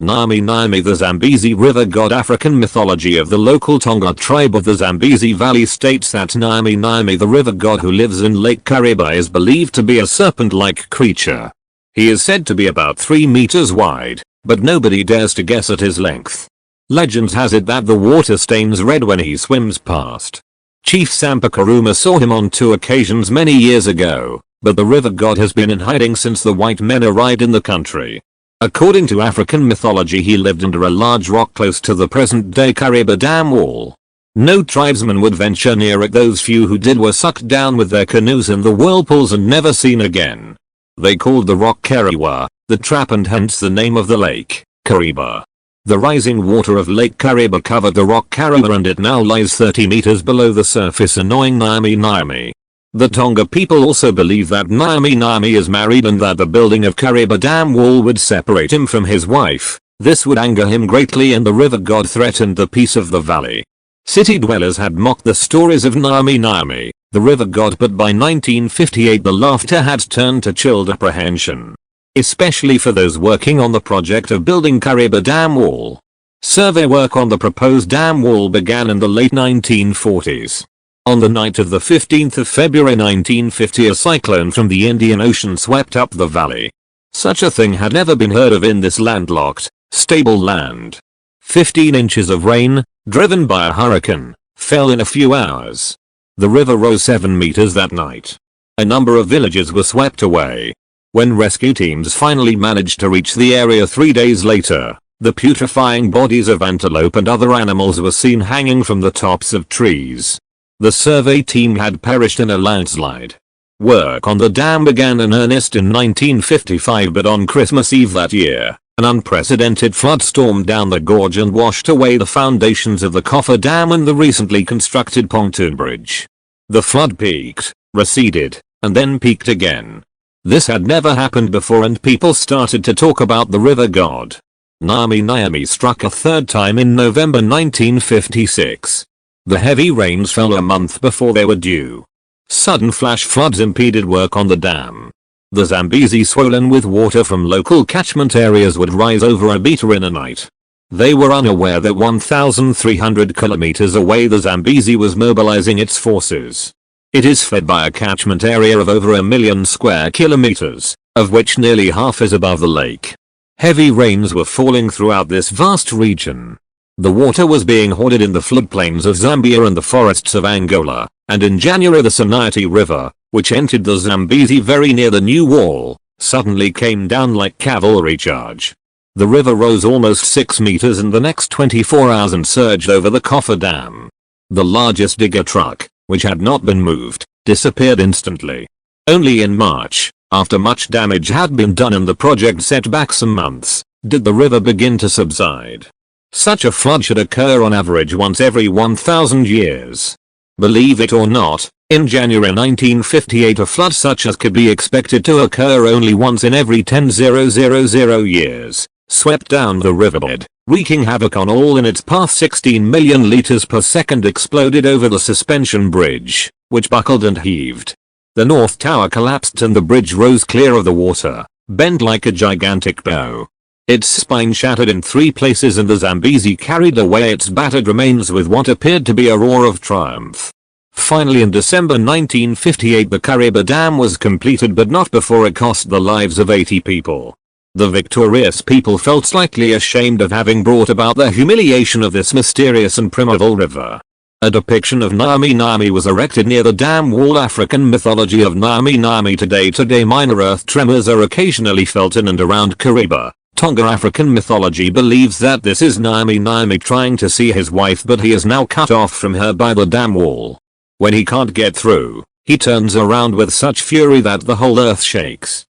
Ngami Ngami, the Zambezi River god. African mythology of the local Tonga tribe of the Zambezi Valley states that Ngami Ngami, the river god who lives in Lake Kariba, is believed to be a serpent-like creature. He is said to be about 3 meters wide, but nobody dares to guess at his length. Legend has it that the water stains red when he swims past. Chief Sampa Karuma saw him on 2 occasions many years ago, but the river god has been in hiding since the white men arrived in the country. According to African mythology, he lived under a large rock close to the present-day Kariba Dam wall. No tribesman would venture near it. Those few who did were sucked down with their canoes in the whirlpools and never seen again. They called the rock Kariwa, the trap, and hence the name of the lake, Kariba. The rising water of Lake Kariba covered the rock Kariba and it now lies 30 meters below the surface, annoying Ngami Ngami. The Tonga people also believe that Ngami Ngami is married and that the building of Kariba Dam wall would separate him from his wife. This would anger him greatly and the river god threatened the peace of the valley. City dwellers had mocked the stories of Ngami Ngami, the river god, but by 1958 the laughter had turned to chilled apprehension. Especially for those working on the project of building Kariba Dam wall. Survey work on the proposed dam wall began in the late 1940s. On the night of the 15th of February 1950, a cyclone from the Indian Ocean swept up the valley. Such a thing had never been heard of in this landlocked, stable land. 15 inches of rain, driven by a hurricane, fell in a few hours. The river rose 7 meters that night. A number of villages were swept away. When rescue teams finally managed to reach the area 3 days later, the putrefying bodies of antelope and other animals were seen hanging from the tops of trees. The survey team had perished in a landslide. Work on the dam began in earnest in 1955, but on Christmas Eve that year, an unprecedented flood stormed down the gorge and washed away the foundations of the Coffer Dam and the recently constructed pontoon bridge. The flood peaked, receded, and then peaked again. This had never happened before and people started to talk about the river god. Ngami Ngami struck a 3rd time in November 1956. The heavy rains fell a month before they were due. Sudden flash floods impeded work on the dam. The Zambezi, swollen with water from local catchment areas, would rise over a meter in a night. They were unaware that 1,300 kilometers away the Zambezi was mobilizing its forces. It is fed by a catchment area of over 1 million square kilometers, of which nearly half is above the lake. Heavy rains were falling throughout this vast region. The water was being hoarded in the floodplains of Zambia and the forests of Angola, and in January the Saniati River, which entered the Zambezi very near the new wall, suddenly came down like cavalry charge. The river rose almost 6 meters in the next 24 hours and surged over the Coffer Dam. The largest digger truck, which had not been moved, disappeared instantly. Only in March, after much damage had been done and the project set back some months, did the river begin to subside. Such a flood should occur on average once every 1,000 years. Believe it or not, in January 1958 a flood such as could be expected to occur only once in every 10,000 years, swept down the riverbed, wreaking havoc on all in its path. 16 million liters per second exploded over the suspension bridge, which buckled and heaved. The north tower collapsed and the bridge rose clear of the water, bent like a gigantic bow. Its spine shattered in 3 places and the Zambezi carried away its battered remains with what appeared to be a roar of triumph. Finally, in December 1958 the Kariba Dam was completed, but not before it cost the lives of 80 people. The victorious people felt slightly ashamed of having brought about the humiliation of this mysterious and primeval river. A depiction of Ngami Ngami was erected near the dam wall. African mythology of Ngami Ngami. Today minor earth tremors are occasionally felt in and around Kariba, Tonga. African mythology believes that this is Ngami Ngami trying to see his wife, but he is now cut off from her by the dam wall. When he can't get through, he turns around with such fury that the whole earth shakes.